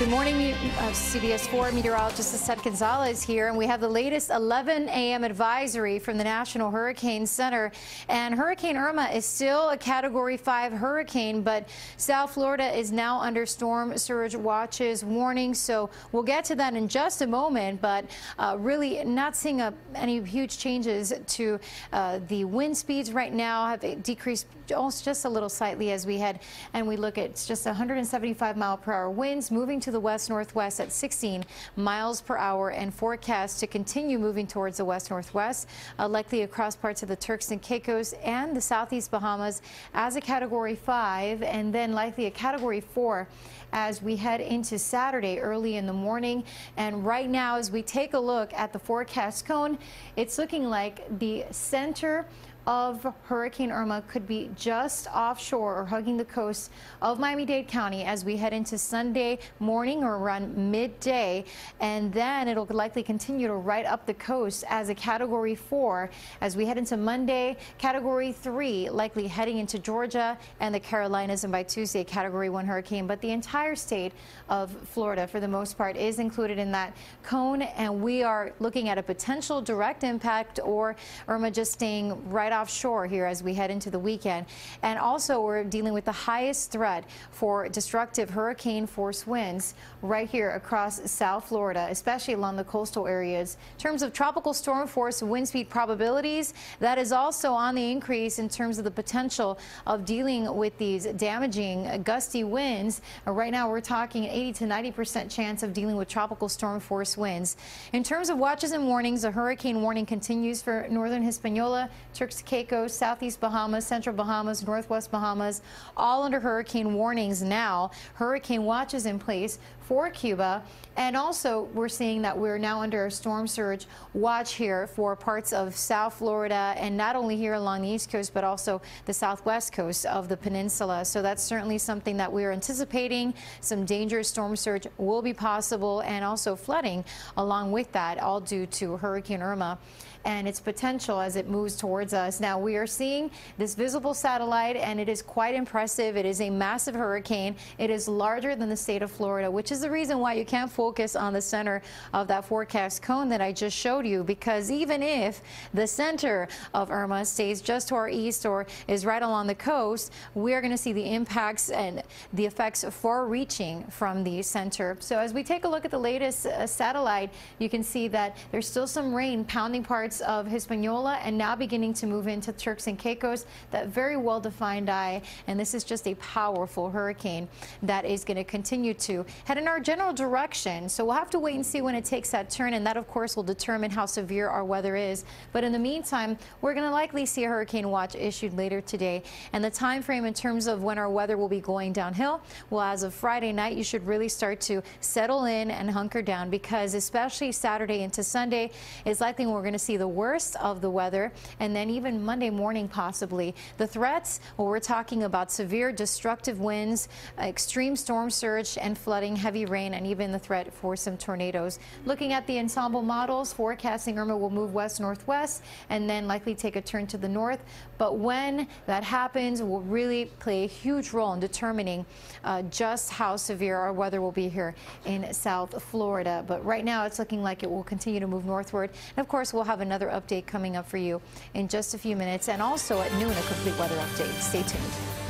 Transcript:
Good morning, CBS 4 meteorologist Seth Gonzalez here, and we have the latest 11 a.m. advisory from the National Hurricane Center. And Hurricane Irma is still a Category 5 hurricane, but South Florida is now under storm surge watches warning. So we'll get to that in just a moment, but really not seeing any huge changes to the wind speeds right now. Have decreased just a little slightly as we head and we look at just 175-mile-per-hour winds moving to the west-northwest at 16 miles per hour, and forecast to continue moving towards the west-northwest, likely across parts of the Turks and Caicos and the southeast Bahamas as a Category 5, and then likely a Category 4 as we head into Saturday early in the morning. And right now, as we take a look at the forecast cone, it's looking like the center of Hurricane Irma could be just offshore or hugging the coast of Miami-Dade County as we head into Sunday morning or around midday, and then it'll likely continue to right up the coast as a Category 4 as we head into Monday. Category 3 likely heading into Georgia and the Carolinas, and by Tuesday Category 1 hurricane. But the entire state of Florida for the most part is included in that cone, and we are looking at a potential direct impact or Irma just staying right offshore here as we head into the weekend. And also we're dealing with the highest threat for destructive hurricane force winds right here across South Florida, especially along the coastal areas. In terms of tropical storm force wind speed probabilities, that is also on the increase in terms of the potential of dealing with these damaging gusty winds. Right now we're talking 80 to 90% chance of dealing with tropical storm force winds. In terms of watches and warnings, a hurricane warning continues for northern Hispaniola, Turks and Caicos, southeast Bahamas, central Bahamas, northwest Bahamas, all under hurricane warnings now. Hurricane watches in place for Cuba. And also we're seeing that we're now under a storm surge watch here for parts of South Florida, and not only here along the east coast but also the southwest coast of the peninsula. So that's certainly something that we're anticipating. Some dangerous storm surge will be possible, and also flooding along with that, all due to Hurricane Irma and its potential as it moves towards us. Now we are seeing this visible satellite, and it is quite impressive. It is a massive hurricane. It is larger than the state of Florida, which is the reason why you can't focus on the center of that forecast cone that I just showed you, because even if the center of Irma stays just to our east or is right along the coast, we are going to see the impacts and the effects far reaching from the center. So as we take a look at the latest satellite, you can see that there's still some rain pounding parts of Hispaniola and now beginning to move into Turks and Caicos, that very well-defined eye. And this is just a powerful hurricane that is going to continue to head in our general direction. So we'll have to wait and see when it takes that turn, and that of course will determine how severe our weather is. But in the meantime, we're going to likely see a hurricane watch issued later today, and the time frame in terms of when our weather will be going downhill, well, as of Friday night, you should really start to settle in and hunker down, because especially Saturday into Sunday is likely when we're going to see the worst of the weather, and then even Monday morning possibly. The threats, well, we're talking about severe destructive winds, extreme storm surge and flooding, heavy rain, and even the threat for some tornadoes. Looking at the ensemble models, forecasting Irma will move west-northwest and then likely take a turn to the north. But when that happens will really play a huge role in determining just how severe our weather will be here in South Florida. But right now it's looking like it will continue to move northward. And of course, we'll have another update coming up for you in just a few minutes, and also at noon a complete weather update. Stay tuned.